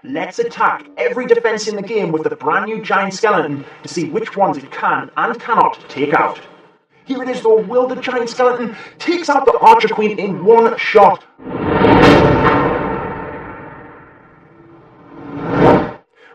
Let's attack every defense in the game with the brand new Giant Skeleton to see which ones it can and cannot take out. Here it is though, will the Giant Skeleton takes out the Archer Queen in one shot.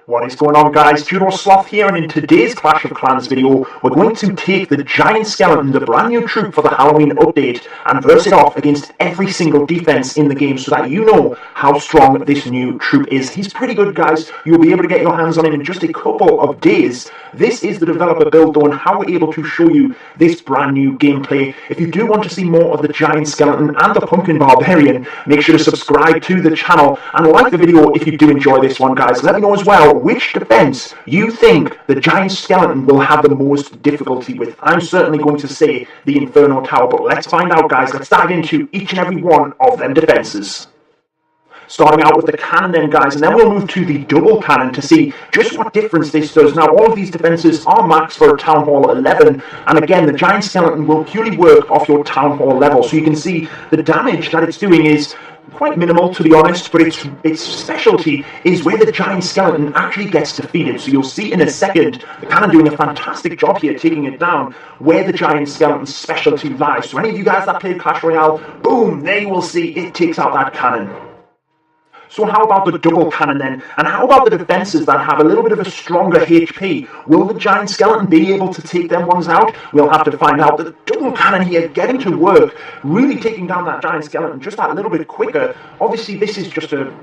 What is going on, guys? Tudor here, and in today's Clash of Clans video, we're going to take the Giant Skeleton, the brand new troop for the Halloween update, and verse it off against every single defense in the game so that you know how strong this new troop is. He's pretty good, guys. You'll be able to get your hands on him in just a couple of days. This is the developer build though, and how we're able to show you this brand new gameplay. If you do want to see more of the Giant Skeleton and the Pumpkin Barbarian, make sure to subscribe to the channel and like the video if you do enjoy this one, guys. Let me know as well which defense you think the Giant Skeleton will have the most difficulty with. I'm certainly going to say the Inferno Tower, but let's find out, guys. Let's dive into each and every one of them defenses. Starting out with the cannon then, guys, and then we'll move to the double cannon to see just what difference this does. Now, all of these defenses are maxed for Town Hall 11, and again, the Giant Skeleton will purely work off your Town Hall level, so you can see the damage that it's doing is quite minimal, to be honest, but its specialty is where the Giant Skeleton actually gets defeated. So you'll see in a second the cannon doing a fantastic job here taking it down where the Giant Skeleton's specialty lies. So any of you guys that played Clash Royale, boom, there you will see it takes out that cannon. So how about the double cannon then? And how about the defenses that have a little bit of a stronger HP? Will the Giant Skeleton be able to take them ones out? We'll have to find out. The double cannon here getting to work, really taking down that Giant Skeleton just that little bit quicker. Obviously this is just a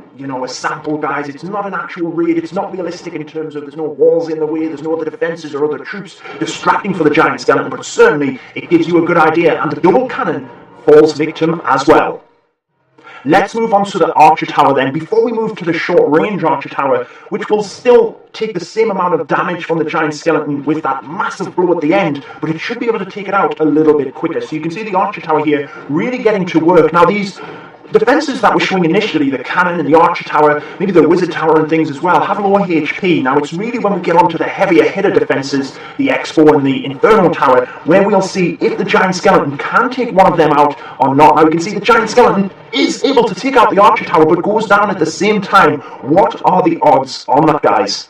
sample, guys. It's not an actual raid. It's not realistic in terms of there's no walls in the way, there's no other defenses or other troops distracting for the Giant Skeleton, but certainly it gives you a good idea, and the double cannon falls victim as well. Let's move on to the Archer Tower then, before we move to the short-range Archer Tower, which will still take the same amount of damage from the Giant Skeleton with that massive blow at the end, but it should be able to take it out a little bit quicker. So you can see the Archer Tower here really getting to work. Now these defenses that were showing initially, the cannon and the Archer Tower, maybe the Wizard Tower and things as well, have lower HP. Now it's really when we get onto the heavier hitter defenses, the Expo and the Inferno Tower, where we'll see if the Giant Skeleton can take one of them out or not. Now we can see the Giant Skeleton is able to take out the Archer Tower, but goes down at the same time. What are the odds on that, guys?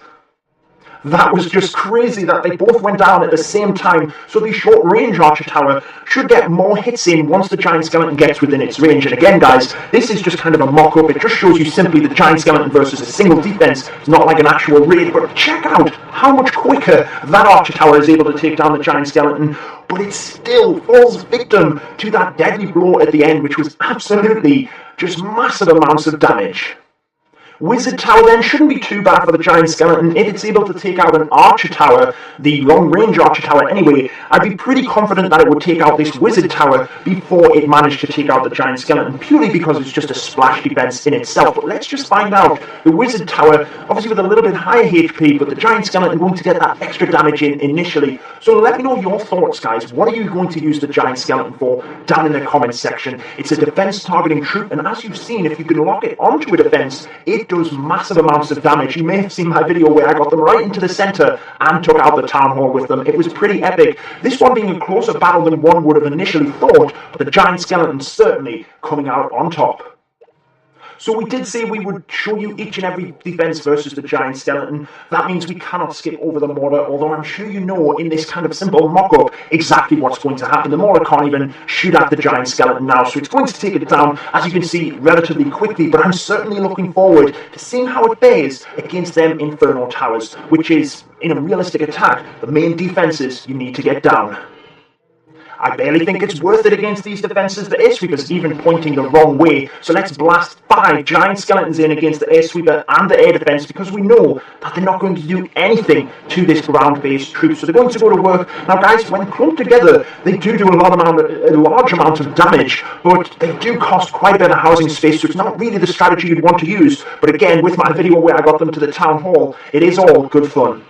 That was just crazy that they both went down at the same time. So the short-range Archer Tower should get more hits in once the Giant Skeleton gets within its range. And again, guys, this is just kind of a mock-up. It just shows you simply the Giant Skeleton versus a single defense. It's not like an actual raid, but check out how much quicker that Archer Tower is able to take down the Giant Skeleton. But it still falls victim to that deadly blow at the end, which was absolutely just massive amounts of damage. Wizard Tower then shouldn't be too bad for the Giant Skeleton. If it's able to take out an Archer Tower, the long-range Archer Tower anyway, I'd be pretty confident that it would take out this Wizard Tower before it managed to take out the Giant Skeleton, purely because it's just a splash defense in itself. But let's just find out. The Wizard Tower, obviously with a little bit higher HP, but the Giant Skeleton going to get that extra damage in initially. So let me know your thoughts, guys. What are you going to use the Giant Skeleton for down in the comments section? It's a defense targeting troop, and as you've seen, if you can lock it onto a defense, it does massive amounts of damage. You may have seen my video where I got them right into the center and took out the Town Hall with them. It was pretty epic. This one being a closer battle than one would have initially thought, but the Giant Skeleton certainly coming out on top. So we did say we would show you each and every defense versus the Giant Skeleton. That means we cannot skip over the Mortar, although I'm sure you know in this kind of simple mock-up exactly what's going to happen. The Mortar can't even shoot at the Giant Skeleton now, so it's going to take it down, as you can see, relatively quickly, but I'm certainly looking forward to seeing how it fares against them Inferno Towers, which is, in a realistic attack, the main defenses you need to get down. I barely think it's worth it against these defenses. The Air Sweeper's even pointing the wrong way. So let's blast 5 Giant Skeletons in against the Air Sweeper and the air defense, because we know that they're not going to do anything to this ground-based troop. So they're going to go to work. Now, guys, when clumped together, they do a large amount of damage, but they do cost quite a bit of housing space, so it's not really the strategy you'd want to use. But again, with my video where I got them to the Town Hall, it is all good fun.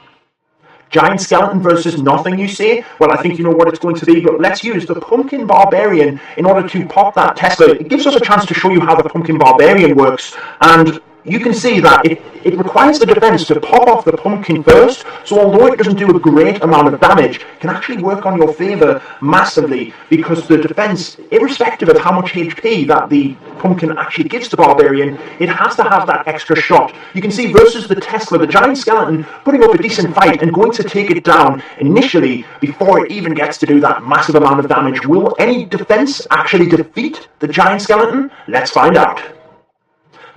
Giant Skeleton versus nothing, you say? Well, I think you know what it's going to be, but let's use the Pumpkin Barbarian in order to pop that Tesla. It gives us a chance to show you how the Pumpkin Barbarian works, and you can see that it requires the defense to pop off the pumpkin first, so although it doesn't do a great amount of damage, it can actually work on your favor massively, because the defense, irrespective of how much HP that the pumpkin actually gives the barbarian, it has to have that extra shot. You can see versus the Tesla, the giant skeleton putting up a decent fight and going to take it down initially before it even gets to do that massive amount of damage. Will any defense actually defeat the giant skeleton? Let's find out.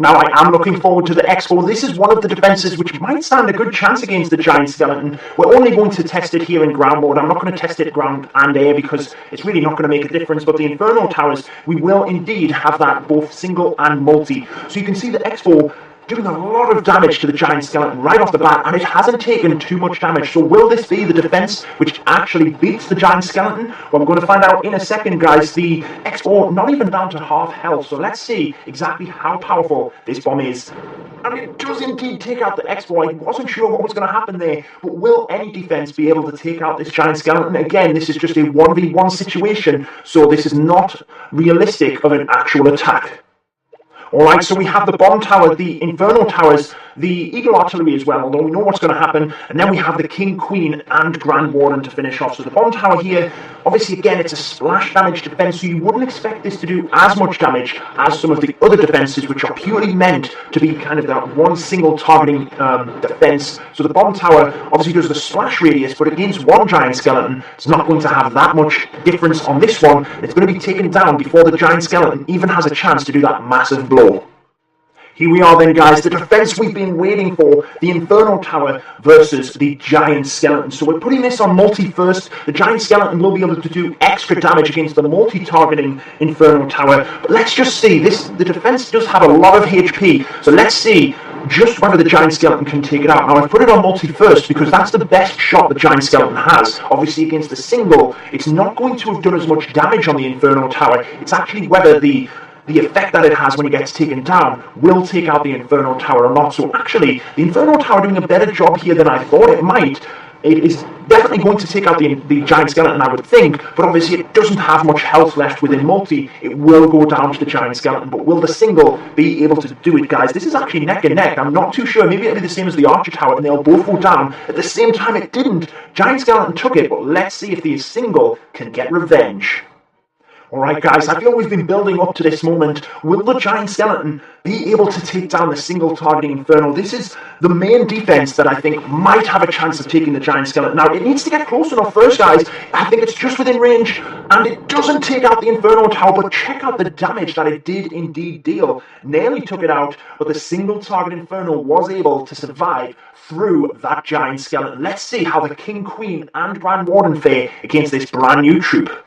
Now, I am looking forward to the Expo. This is one of the defenses which might stand a good chance against the giant skeleton. We're only going to test it here in ground mode. I'm not going to test it ground and air because it's really not going to make a difference. But the Inferno Towers, we will indeed have that both single and multi. So you can see the Expo doing a lot of damage to the giant skeleton right off the bat, and it hasn't taken too much damage. So will this be the defense which actually beats the giant skeleton? Well, we're going to find out in a second, guys. The Expo not even down to half health, so let's see exactly how powerful this bomb is. And it does indeed take out the Expo. I wasn't sure what was going to happen there, but will any defense be able to take out this giant skeleton? Again, this is just a 1v1 situation, so this is not realistic of an actual attack. Alright, so we have the Bomb Tower, the Inferno Towers, the Eagle Artillery as well, although we know what's going to happen, and then we have the King, Queen, and Grand Warden to finish off. So the Bomb Tower here, obviously again, it's a splash damage defense, so you wouldn't expect this to do as much damage as some of the other defenses, which are purely meant to be kind of that one single targeting defense. So the Bomb Tower obviously does the splash radius, but against one giant skeleton, it's not going to have that much difference on this one. It's going to be taken down before the giant skeleton even has a chance to do that massive blow. Here we are then, guys, the defense we've been waiting for, the Inferno Tower versus the Giant Skeleton. So we're putting this on multi first. The Giant Skeleton will be able to do extra damage against the multi-targeting Inferno Tower. But let's just see, the defense does have a lot of HP, so let's see just whether the Giant Skeleton can take it out. Now, I've put it on multi first because that's the best shot the Giant Skeleton has. Obviously, against the single, it's not going to have done as much damage on the Inferno Tower. It's actually whether the effect that it has when it gets taken down will take out the Inferno Tower or not. So actually, the Inferno Tower doing a better job here than I thought it might. It is definitely going to take out the Giant Skeleton, I would think, but obviously it doesn't have much health left within multi. It will go down to the Giant Skeleton, but will the single be able to do it, guys? This is actually neck and neck. I'm not too sure. Maybe it'll be the same as the Archer Tower, and they'll both go down. At the same time, it didn't. Giant Skeleton took it, but let's see if the single can get revenge. Alright, guys, I feel we've been building up to this moment. Will the Giant Skeleton be able to take down the single targeting Inferno? This is the main defense that I think might have a chance of taking the Giant Skeleton. Now, it needs to get close enough first, guys. I think it's just within range, and it doesn't take out the Inferno Tower, but check out the damage that it did indeed deal. Nearly took it out, but the single target Inferno was able to survive through that Giant Skeleton. Let's see how the King, Queen, and Grand Warden fare against this brand new troop.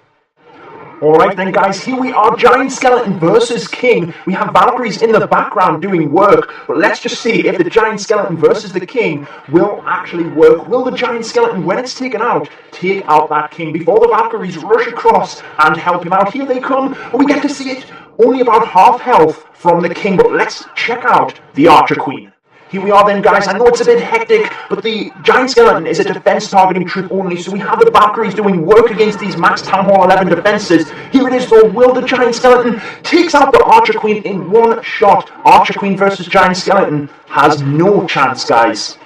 Alright then, guys, here we are, Giant Skeleton versus King. We have Valkyries in the background doing work, but let's just see if the Giant Skeleton versus the King will actually work. Will the Giant Skeleton, when it's taken out, take out that King before the Valkyries rush across and help him out? Here they come, but we get to see it only about half health from the King, but let's check out the Archer Queen. Here we are then, guys. I know it's a bit hectic, but the Giant Skeleton is a defense targeting troop only, so we have the Valkyries doing work against these max Town Hall 11 defenses. Here it is, though. Will the Giant Skeleton takes out the Archer Queen in one shot? Archer Queen versus Giant Skeleton has no chance, guys.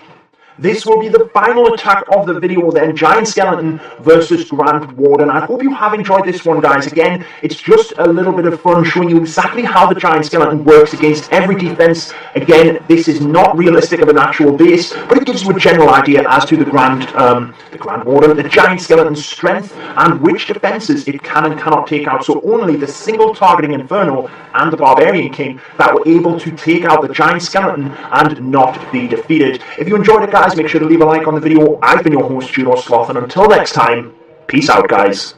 This will be the final attack of the video then, Giant Skeleton versus Grand Warden. I hope you have enjoyed this one, guys. Again, it's just a little bit of fun showing you exactly how the Giant Skeleton works against every defense. Again, this is not realistic of an actual base, but it gives you a general idea as to the Grand Warden, the Giant Skeleton's strength, and which defenses it can and cannot take out. So only the single targeting Inferno and the Barbarian King that were able to take out the Giant Skeleton and not be defeated. If you enjoyed it, guys, make sure to leave a like on the video. I've been your host, Judo Sloth, and until next time, peace out, guys.